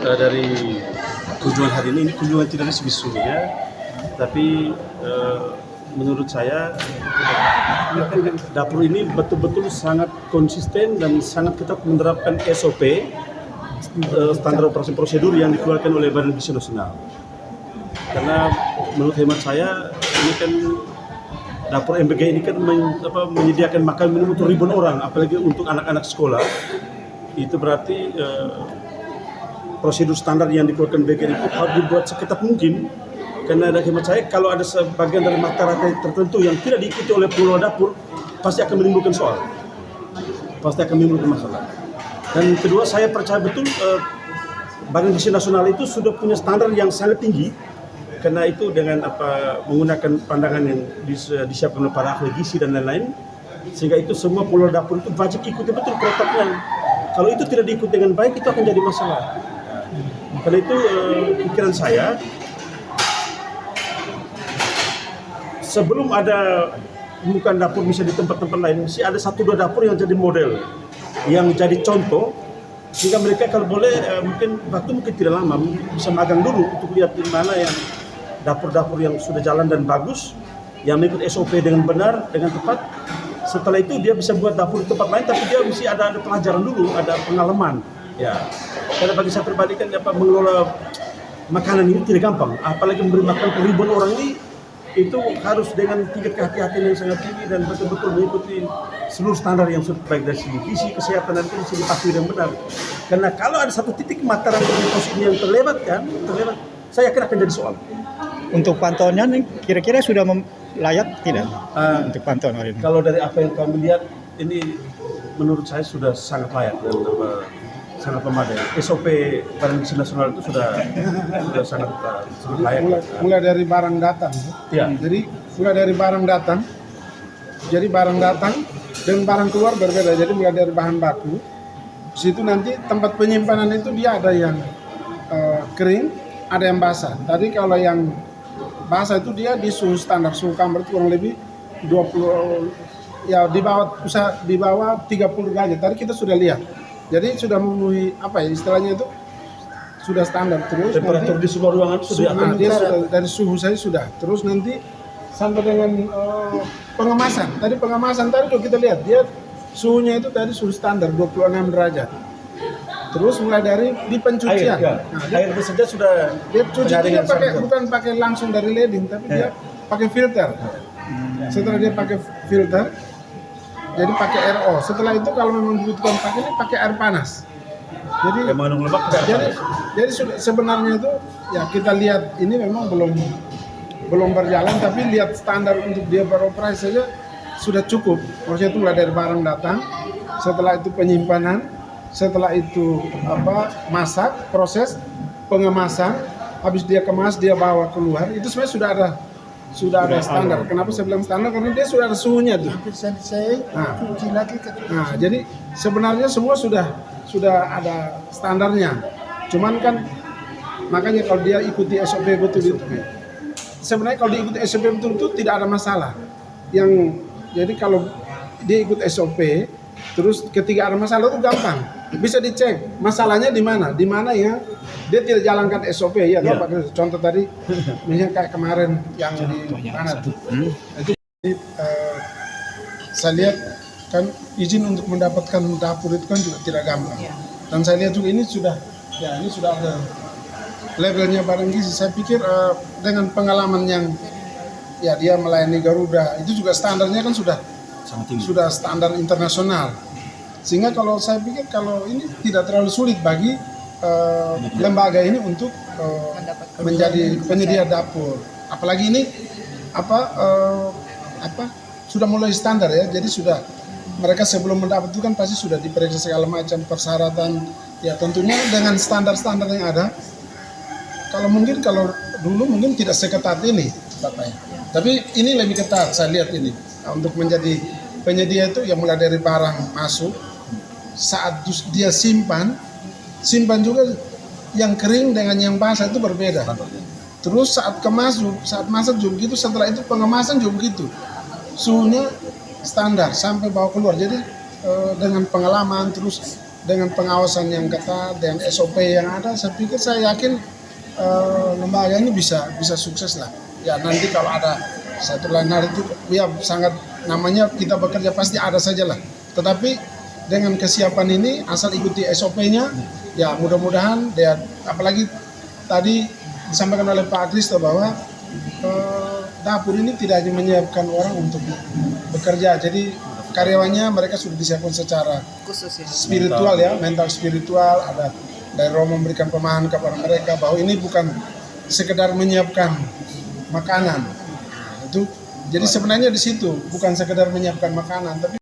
Dari kunjungan hari ini kunjungan tidak sebesarnya, tapi menurut saya dapur ini betul-betul sangat konsisten dan sangat ketat menerapkan SOP, standar operasi prosedur yang dikeluarkan oleh Badan Gizi Nasional. Karena menurut hemat saya ini kan dapur MBG ini kan menyediakan makan minum untuk ribuan orang, apalagi untuk anak-anak sekolah. Itu berarti prosedur standar yang dikeluarkan BGN itu harus dibuat seketat mungkin, karena ada hemat saya kalau ada sebagian dari mata rantai tertentu yang tidak diikuti oleh pengelola dapur pasti akan menimbulkan masalah. Dan kedua, saya percaya betul Badan Gizi Nasional itu sudah punya standar yang sangat tinggi, karena itu dengan menggunakan pandangan yang disiapkan oleh para ahli gizi dan lain-lain, sehingga itu semua pengelola dapur itu wajib ikuti betul protokol. Kalau itu tidak diikuti dengan baik, itu akan jadi masalah. Karena itu pikiran saya, sebelum ada bukan dapur bisa di tempat-tempat lain, mesti ada 1-2 dapur yang jadi model, yang jadi contoh, sehingga mereka kalau boleh mungkin tidak lama bisa magang dulu untuk lihat di mana yang dapur-dapur yang sudah jalan dan bagus, yang mengikut SOP dengan benar, dengan tepat. Setelah itu dia bisa buat dapur di tempat lain, tapi dia mesti ada pelajaran dulu, ada pengalaman. Ya, karena bagi saya pribadi kan mengelola makanan ini tidak gampang, apalagi memberi makan ke ribuan orang ini, itu harus dengan tingkat kehati-hatian yang sangat tinggi dan betul-betul mengikuti seluruh standar yang sudah baik dari segi gizi, kesehatan, dan segi pasti yang benar. Karena kalau ada satu titik mata rantai yang terlewat, saya yakin akan jadi soal. Untuk pantauannya nih, kira-kira sudah layak tidak untuk pantauan hari ini? Kalau dari apa yang kami lihat, ini menurut saya sudah sangat layak dan sangat memadai. SOP Badan Gizi Nasional itu sudah sangat layak. Mulai dari barang datang. Ya. Jadi mulai dari barang datang. Jadi barang datang dan barang keluar berbeda. Jadi mulai dari bahan baku. Situ nanti tempat penyimpanan itu dia ada yang kering, ada yang basah. Tadi kalau yang basah itu dia di suhu standar, suhu kamar itu kurang lebih 20, ya di bawah 30 derajat. Tadi kita sudah lihat. Jadi sudah memenuhi istilahnya itu sudah standar. Terus temperatur di semua ruangan sudah dari suhu saya sudah. Terus nanti sampai dengan pengemasan. Tadi pengemasan tadi kita lihat dia suhunya itu tadi suhu standar 26 derajat. Terus mulai dari di pencucian. Air saja sudah dia cuci dia bukan pakai langsung dari leding, tapi dia pakai filter. Setelah dia pakai filter, jadi pakai RO. Setelah itu kalau memang dibutuhkan pakai air panas. Jadi mengandung lemak. Jadi sebenarnya itu ya kita lihat ini memang belum berjalan, tapi lihat standar untuk dia beroperasi saja sudah cukup. Maksudnya itu mulai dari barang datang, setelah itu penyimpanan, setelah itu masak, proses pengemasan, habis dia kemas dia bawa keluar, itu sebenarnya sudah ada standar. Kenapa saya bilang standar? Karena dia sudah ada suhunya tuh. Nah, jadi sebenarnya semua sudah ada standarnya. Cuman kan makanya kalau dia ikuti SOP betul itu, sebenarnya kalau diikuti SOP betul itu tidak ada masalah. Jadi kalau dia ikut SOP, terus ketika ada masalah itu gampang, bisa dicek masalahnya di mana ya dia tidak jalankan SOP ya. Pakai contoh tadi misalnya kayak kemarin yang di mana tuh itu saya lihat kan izin untuk mendapatkan dapur itu kan juga tidak gampang, dan saya lihat juga ini sudah ada labelnya Badan Gizi. Saya pikir dengan pengalaman yang dia melayani Garuda itu juga standarnya kan sudah standar internasional, sehingga kalau saya pikir kalau ini tidak terlalu sulit bagi lembaga ini untuk menjadi penyedia dapur. Apalagi ini sudah mulai standar ya. Jadi sudah mereka sebelum mendapat itu kan pasti sudah diperiksa segala macam persyaratan. Ya tentunya dengan standar-standar yang ada. Kalau dulu mungkin tidak seketat ini, Bapak ya. Tapi ini lebih ketat saya lihat ini. Nah, untuk menjadi penyedia itu ya mulai dari barang masuk, saat dia simpan juga yang kering dengan yang basah itu berbeda. Terus saat masak juga begitu, setelah itu pengemasan juga begitu. Suhunya standar sampai bawa keluar. Jadi dengan pengalaman terus dengan pengawasan yang ketat, dengan SOP yang ada, saya yakin lembaga ini bisa sukses lah. Ya nanti kalau ada satu lain hal itu ya sangat namanya kita bekerja pasti ada saja lah. Tetapi dengan kesiapan ini asal ikuti SOP-nya ya mudah-mudahan ya, apalagi tadi disampaikan oleh Pak Kristo bahwa dapur ini tidak hanya menyiapkan orang untuk bekerja, jadi karyawannya mereka sudah disiapkan secara khusus ya. spiritual ya, mental spiritual, ada dari Romo memberikan pemahaman kepada mereka bahwa ini bukan sekedar menyiapkan makanan. Itu jadi sebenarnya di situ bukan sekedar menyiapkan makanan, tapi